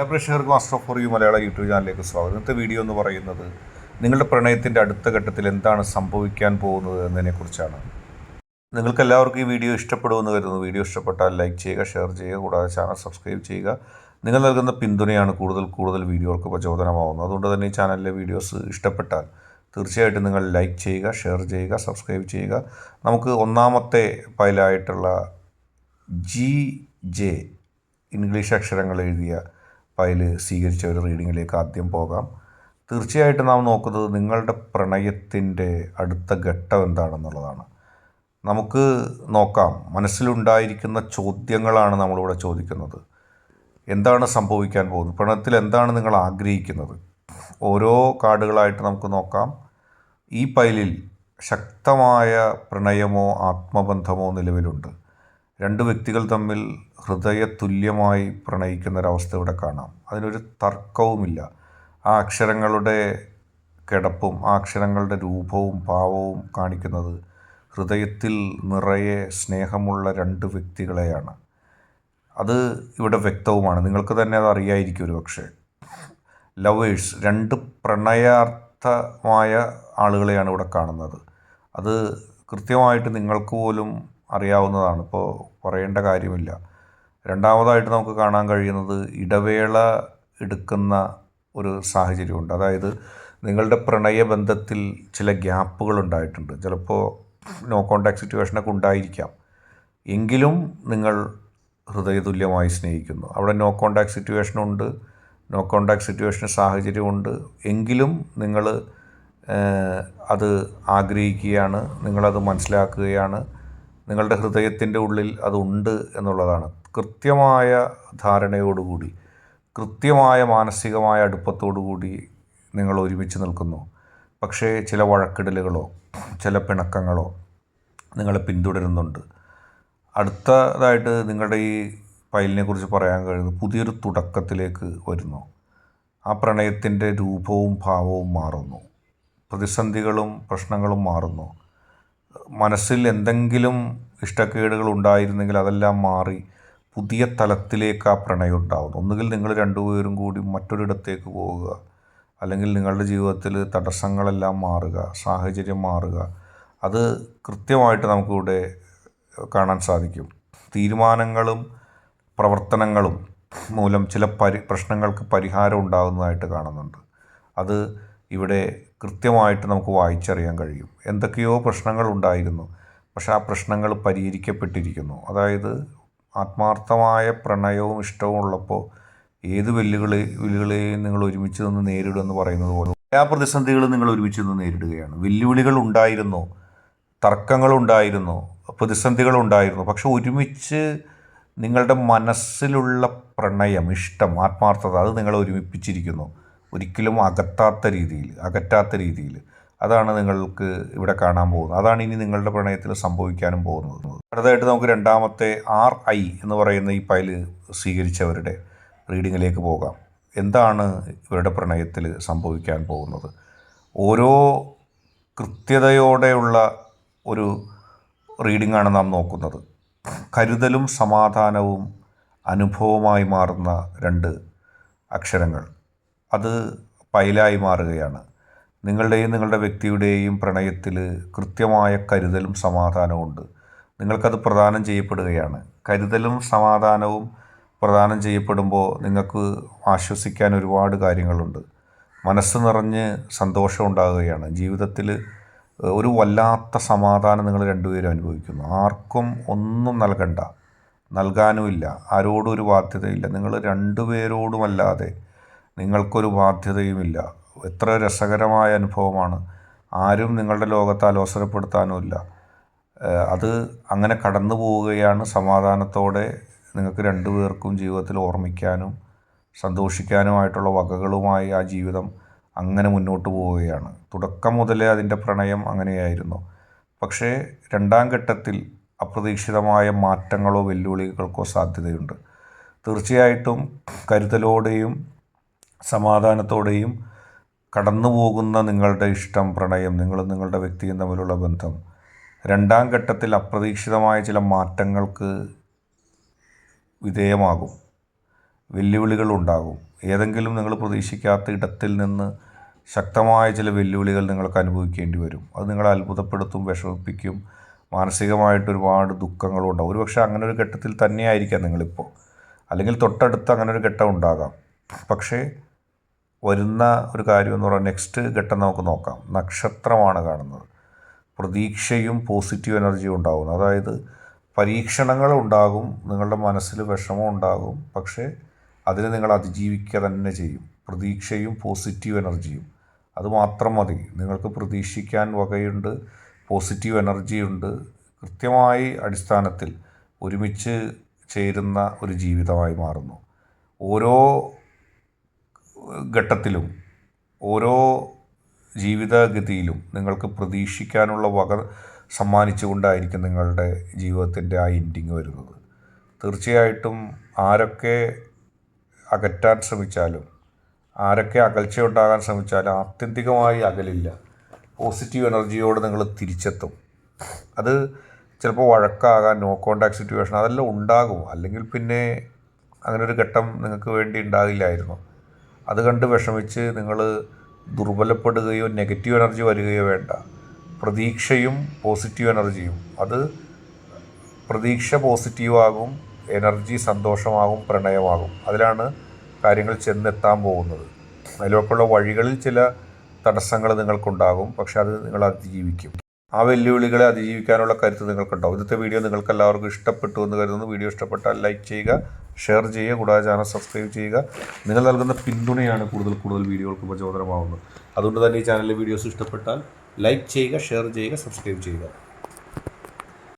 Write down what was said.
പ്രേക്ഷകർക്ക് master for you Malayala YouTube ചാനലിലേക്ക് സ്വാഗതം. ഇന്നത്തെ വീഡിയോ എന്ന് പറയുന്നത് നിങ്ങളുടെ പ്രണയത്തിൻ്റെ അടുത്ത ഘട്ടത്തിൽ എന്താണ് സംഭവിക്കാൻ പോകുന്നത് എന്നതിനെക്കുറിച്ചാണ്. നിങ്ങൾക്ക് എല്ലാവർക്കും ഈ വീഡിയോ ഇഷ്ടപ്പെടുമെന്ന് കരുതുന്നു. വീഡിയോ ഇഷ്ടപ്പെട്ടാൽ ലൈക്ക് ചെയ്യുക, ഷെയർ ചെയ്യുക, കൂടാതെ ചാനൽ സബ്സ്ക്രൈബ് ചെയ്യുക. നിങ്ങൾ നൽകുന്ന പിന്തുണയാണ് കൂടുതൽ വീഡിയോകൾക്ക് പ്രചോദനമാവുന്നത്. അതുകൊണ്ട് തന്നെ ഈ ചാനലിലെ വീഡിയോസ് ഇഷ്ടപ്പെട്ടാൽ തീർച്ചയായിട്ടും നിങ്ങൾ ലൈക്ക് ചെയ്യുക, ഷെയർ ചെയ്യുക, സബ്സ്ക്രൈബ് ചെയ്യുക. നമുക്ക് ഒന്നാമത്തെ ഫയലായിട്ടുള്ള GJ ഇംഗ്ലീഷ് അക്ഷരങ്ങൾ എഴുതിയ ഫയൽ സ്വീകരിച്ച ഒരു റീഡിങ്ങിലേക്ക് ആദ്യം പോകാം. തീർച്ചയായിട്ടും നാം നോക്കുന്നത് നിങ്ങളുടെ പ്രണയത്തിൻ്റെ അടുത്ത ഘട്ടം എന്താണെന്നുള്ളതാണ്. നമുക്ക് നോക്കാം. മനസ്സിലുണ്ടായിരിക്കുന്ന ചോദ്യങ്ങളാണ് നമ്മളിവിടെ ചോദിക്കുന്നത്. എന്താണ് സംഭവിക്കാൻ പോകുന്നത്? പ്രണയത്തിൽ എന്താണ് നിങ്ങൾ ആഗ്രഹിക്കുന്നത്? ഓരോ കാർഡുകളായിട്ട് നമുക്ക് നോക്കാം. ഈ ഫയലിൽ ശക്തമായ പ്രണയമോ ആത്മബന്ധമോ നിലവിലുണ്ട്. രണ്ട് വ്യക്തികൾ തമ്മിൽ ഹൃദയതുല്യമായി പ്രണയിക്കുന്നൊരവസ്ഥ ഇവിടെ കാണാം. അതിനൊരു തർക്കവുമില്ല. ആ അക്ഷരങ്ങളുടെ കിടപ്പും ആ അക്ഷരങ്ങളുടെ രൂപവും ഭാവവും കാണിക്കുന്നത് ഹൃദയത്തിൽ നിറയെ സ്നേഹമുള്ള രണ്ട് വ്യക്തികളെയാണ്. അത് ഇവിടെ വ്യക്തവുമാണ്. നിങ്ങൾക്ക് തന്നെ അത് അറിയായിരിക്കും ഒരു പക്ഷേ. ലവേഴ്സ്, രണ്ട് പ്രണയാർത്ഥമായ ആളുകളെയാണ് ഇവിടെ കാണുന്നത്. അത് കൃത്യമായിട്ട് നിങ്ങൾക്ക് പോലും അറിയാവുന്നതാണ്. ഇപ്പോൾ പറയേണ്ട കാര്യമില്ല. രണ്ടാമതായിട്ട് നമുക്ക് കാണാൻ കഴിയുന്നത് ഇടവേള എടുക്കുന്ന ഒരു സാഹചര്യമുണ്ട്. അതായത് നിങ്ങളുടെ പ്രണയബന്ധത്തിൽ ചില ഗ്യാപ്പുകൾ ഉണ്ടായിട്ടുണ്ട്. ചിലപ്പോൾ നോ കോൺടാക്ട് സിറ്റുവേഷനൊക്കെ ഉണ്ടായിരിക്കാം. എങ്കിലും നിങ്ങൾ ഹൃദയതുല്യമായി സ്നേഹിക്കുന്നു. അവിടെ നോ കോൺടാക്ട് സിറ്റുവേഷനുണ്ട്, നോ കോൺടാക്ട് സിറ്റുവേഷന് സാഹചര്യമുണ്ട്. എങ്കിലും നിങ്ങൾ അത് ആഗ്രഹിക്കുകയാണ്, നിങ്ങളത് മനസ്സിലാക്കുകയാണ്. നിങ്ങളുടെ ഹൃദയത്തിൻ്റെ ഉള്ളിൽ അതുണ്ട് എന്നുള്ളതാണ്. കൃത്യമായ ധാരണയോടുകൂടി, കൃത്യമായ മാനസികമായ അടുപ്പത്തോടുകൂടി നിങ്ങൾ ഒരുമിച്ച് നിൽക്കുന്നു. പക്ഷേ ചില വഴക്കിടലുകളോ ചില പിണക്കങ്ങളോ നിങ്ങളെ പിന്തുടരുന്നുണ്ട്. അടുത്തതായിട്ട് നിങ്ങളുടെ ഈ ഫയലിനെ കുറിച്ച് പറയാൻ കഴിയുന്നത് പുതിയൊരു തുടക്കത്തിലേക്ക് വരുന്നു. ആ പ്രണയത്തിൻ്റെ രൂപവും ഭാവവും മാറുന്നു. പ്രതിസന്ധികളും പ്രശ്നങ്ങളും മാറുന്നു. മനസ്സിൽ എന്തെങ്കിലും ഇഷ്ടക്കേടുകൾ ഉണ്ടായിരുന്നെങ്കിൽ അതെല്ലാം മാറി പുതിയ തലത്തിലേക്ക് ആ പ്രണയം ഉണ്ടാകുന്നു. ഒന്നുകിൽ നിങ്ങൾ രണ്ടുപേരും കൂടി മറ്റൊരിടത്തേക്ക് പോവുക, അല്ലെങ്കിൽ നിങ്ങളുടെ ജീവിതത്തിൽ തടസ്സങ്ങളെല്ലാം മാറുക, സാഹചര്യം മാറുക. അത് കൃത്യമായിട്ട് നമുക്കിവിടെ കാണാൻ സാധിക്കും. തീരുമാനങ്ങളും പ്രവർത്തനങ്ങളും മൂലം ചില പ്രശ്നങ്ങൾക്ക് പരിഹാരം ഉണ്ടാകുന്നതായിട്ട് കാണുന്നുണ്ട്. അത് ഇവിടെ കൃത്യമായിട്ട് നമുക്ക് വായിച്ചറിയാൻ കഴിയും. എന്തൊക്കെയോ പ്രശ്നങ്ങൾ ഉണ്ടായിരുന്നു, പക്ഷെ ആ പ്രശ്നങ്ങൾ പരിഹരിക്കപ്പെട്ടിരിക്കുന്നു. അതായത് ആത്മാർത്ഥമായ പ്രണയവും ഇഷ്ടവും ഉള്ളപ്പോൾ ഏത് വെല്ലുവിളികളെയും നിങ്ങൾ ഒരുമിച്ച് നിന്ന് നേരിടുമെന്ന് പറയുന്നത് പോലെ എല്ലാ പ്രതിസന്ധികളും നിങ്ങൾ ഒരുമിച്ച് നിന്ന് നേരിടുകയാണ്. വെല്ലുവിളികൾ ഉണ്ടായിരുന്നു, തർക്കങ്ങളുണ്ടായിരുന്നു, പ്രതിസന്ധികളുണ്ടായിരുന്നു. പക്ഷെ ഒരുമിച്ച് നിങ്ങളുടെ മനസ്സിലുള്ള പ്രണയം, ഇഷ്ടം, ആത്മാർത്ഥത അത് നിങ്ങളെ ഒരുമിപ്പിച്ചിരിക്കുന്നു. ഒരിക്കലും അകറ്റാത്ത രീതിയിൽ. അതാണ് നിങ്ങൾക്ക് ഇവിടെ കാണാൻ പോകുന്നത്. അതാണ് ഇനി നിങ്ങളുടെ പ്രണയത്തിൽ സംഭവിക്കാനും പോകുന്നത്. അടുത്തതായിട്ട് നമുക്ക് രണ്ടാമത്തെ RI എന്ന് പറയുന്ന ഈ ഫയൽ സ്വീകരിച്ചവരുടെ റീഡിങ്ങിലേക്ക് പോകാം. എന്താണ് ഇവരുടെ പ്രണയത്തിൽ സംഭവിക്കാൻ പോകുന്നത്? ഓരോ കൃത്യതയോടെയുള്ള ഒരു റീഡിങ്ങാണ് നാം നോക്കുന്നത്. കരുതലും സമാധാനവും അനുഭവമായി മാറുന്ന രണ്ട് അക്ഷരങ്ങൾ അത് ഫയലായി മാറുകയാണ്. നിങ്ങളുടെയും നിങ്ങളുടെ വ്യക്തിയുടെയും പ്രണയത്തിൽ കൃത്യമായ കരുതലും സമാധാനവും ഉണ്ട്. നിങ്ങൾക്കത് പ്രദാനം ചെയ്യപ്പെടുകയാണ്. കരുതലും സമാധാനവും പ്രദാനം ചെയ്യപ്പെടുമ്പോൾ നിങ്ങൾക്ക് ആശ്വസിക്കാൻ ഒരുപാട് കാര്യങ്ങളുണ്ട്. മനസ്സ് നിറഞ്ഞ് സന്തോഷം ഉണ്ടാകുകയാണ്. ജീവിതത്തിൽ ഒരു വല്ലാത്ത സമാധാനം നിങ്ങൾ രണ്ടുപേരും അനുഭവിക്കുന്നു. ആർക്കും ഒന്നും നൽകാനുമില്ല, ആരോടും ഒരു ബാധ്യതയില്ല. നിങ്ങൾ രണ്ടുപേരോടുമല്ലാതെ നിങ്ങൾക്കൊരു ബാധ്യതയുമില്ല. എത്ര രസകരമായ അനുഭവമാണ്. ആരും നിങ്ങളുടെ ലോകത്ത് അലോസരപ്പെടുത്താനുമില്ല. അത് അങ്ങനെ കടന്നു പോവുകയാണ്. സമാധാനത്തോടെ നിങ്ങൾക്ക് രണ്ടുപേർക്കും ജീവിതത്തിൽ ഓർമ്മിക്കാനും സന്തോഷിക്കാനുമായിട്ടുള്ള വകകളുമായി ആ ജീവിതം അങ്ങനെ മുന്നോട്ട് പോവുകയാണ്. തുടക്കം മുതലേ അതിൻ്റെ പ്രണയം അങ്ങനെയായിരുന്നു. പക്ഷേ രണ്ടാം ഘട്ടത്തിൽ അപ്രതീക്ഷിതമായ മാറ്റങ്ങളോ വെല്ലുവിളികൾക്കോ സാധ്യതയുണ്ട്. തീർച്ചയായിട്ടും കരുതലോടെയും സമാധാനത്തോടെയും കടന്നു പോകുന്ന നിങ്ങളുടെ ഇഷ്ടം, പ്രണയം, നിങ്ങളും നിങ്ങളുടെ വ്യക്തിയും തമ്മിലുള്ള ബന്ധം രണ്ടാം ഘട്ടത്തിൽ അപ്രതീക്ഷിതമായ ചില മാറ്റങ്ങൾക്ക് വിധേയമാകും. വെല്ലുവിളികളുണ്ടാകും. ഏതെങ്കിലും നിങ്ങൾ പ്രതീക്ഷിക്കാത്ത ഇടത്തിൽ നിന്ന് ശക്തമായ ചില വെല്ലുവിളികൾ നിങ്ങൾക്ക് അനുഭവിക്കേണ്ടി വരും. അത് നിങ്ങളെ അത്ഭുതപ്പെടുത്തും, വിഷമിപ്പിക്കും, മാനസികമായിട്ട് ഒരുപാട് ദുഃഖങ്ങളും ഉണ്ടാകും. ഒരുപക്ഷെ അങ്ങനെ ഒരു ഘട്ടത്തിൽ തന്നെയായിരിക്കാം നിങ്ങളിപ്പോൾ, അല്ലെങ്കിൽ തൊട്ടടുത്ത് അങ്ങനെ ഒരു ഘട്ടം ഉണ്ടാകാം. പക്ഷേ വരുന്ന ഒരു കാര്യം എന്ന് പറഞ്ഞാൽ നെക്സ്റ്റ് ഘട്ടം നമുക്ക് നോക്കാം. നക്ഷത്രമാണ് കാണുന്നത്. പ്രതീക്ഷയും പോസിറ്റീവ് എനർജിയും ഉണ്ടാകുന്നു. അതായത് പരീക്ഷണങ്ങൾ ഉണ്ടാകും, നിങ്ങളുടെ മനസ്സിൽ വിഷമം ഉണ്ടാകും, പക്ഷേ അതിനെ നിങ്ങൾ അതിജീവിക്കുക തന്നെ ചെയ്യും. പ്രതീക്ഷയും പോസിറ്റീവ് എനർജിയും അതുമാത്രം മതി. നിങ്ങൾക്ക് പ്രതീക്ഷിക്കാൻ വകയുണ്ട്, പോസിറ്റീവ് എനർജിയുണ്ട്. കൃത്യമായി അടിസ്ഥാനത്തിൽ ഒരുമിച്ച് ചേരുന്ന ഒരു ജീവിതമായി മാറുന്നു. ഓരോ ഘട്ടത്തിലും ഓരോ ജീവിതഗതിയിലും നിങ്ങൾക്ക് പ്രതീക്ഷിക്കാനുള്ള വക സമ്മാനിച്ചുകൊണ്ടായിരിക്കും നിങ്ങളുടെ ജീവിതത്തിൻ്റെ ആ എൻഡിങ് വരുന്നത്. തീർച്ചയായിട്ടും ആരൊക്കെ അകറ്റാൻ ശ്രമിച്ചാലും, ആരൊക്കെ അകൽച്ചയുണ്ടാകാൻ ശ്രമിച്ചാലും ആത്യന്തികമായി അകലില്ല. പോസിറ്റീവ് എനർജിയോട് നിങ്ങൾ തിരിച്ചെത്തും. അത് ചിലപ്പോൾ വഴക്കാകാൻ, നോ കോൺടാക്ട് സിറ്റുവേഷൻ അതെല്ലാം ഉണ്ടാകും. അല്ലെങ്കിൽ പിന്നെ അങ്ങനെ ഒരു ഘട്ടം നിങ്ങൾക്ക് വേണ്ടി ഉണ്ടാകില്ലായിരുന്നു. അത് കണ്ട് വിഷമിച്ച് നിങ്ങൾ ദുർബലപ്പെടുകയോ നെഗറ്റീവ് എനർജി വരികയോ വേണ്ട. പ്രതീക്ഷയും പോസിറ്റീവ് എനർജിയും, അത് പ്രതീക്ഷ പോസിറ്റീവാകും, എനർജി സന്തോഷമാകും, പ്രണയമാകും. അതിലാണ് കാര്യങ്ങൾ ചെന്നെത്താൻ പോകുന്നത്. അതിലേക്കുള്ള വഴികളിൽ ചില തടസ്സങ്ങൾ നിങ്ങൾക്കുണ്ടാകും, പക്ഷെ അത് നിങ്ങൾ അതിജീവിക്കും. ആ വെല്ലുവിളികളെ അതിജീവിക്കാനുള്ള കരുത്ത് നിങ്ങൾക്കുണ്ടാവും. ഇന്നത്തെ വീഡിയോ നിങ്ങൾക്ക് എല്ലാവർക്കും ഇഷ്ടപ്പെട്ടു എന്ന് കരുതുന്നു. വീഡിയോ ഇഷ്ടപ്പെട്ടാൽ ലൈക്ക് ചെയ്യുക, ഷെയർ ചെയ്യുക, കൂടാതെ ചാനൽ സബ്സ്ക്രൈബ് ചെയ്യുക. നിങ്ങൾ നൽകുന്ന പിന്തുണയാണ് കൂടുതൽ വീഡിയോകൾക്ക് പ്രചോദനമാവുന്നത്. അതുകൊണ്ട് തന്നെ ഈ ചാനലിലെ വീഡിയോസ് ഇഷ്ടപ്പെട്ടാൽ ലൈക്ക് ചെയ്യുക, ഷെയർ ചെയ്യുക, സബ്സ്ക്രൈബ് ചെയ്യുക.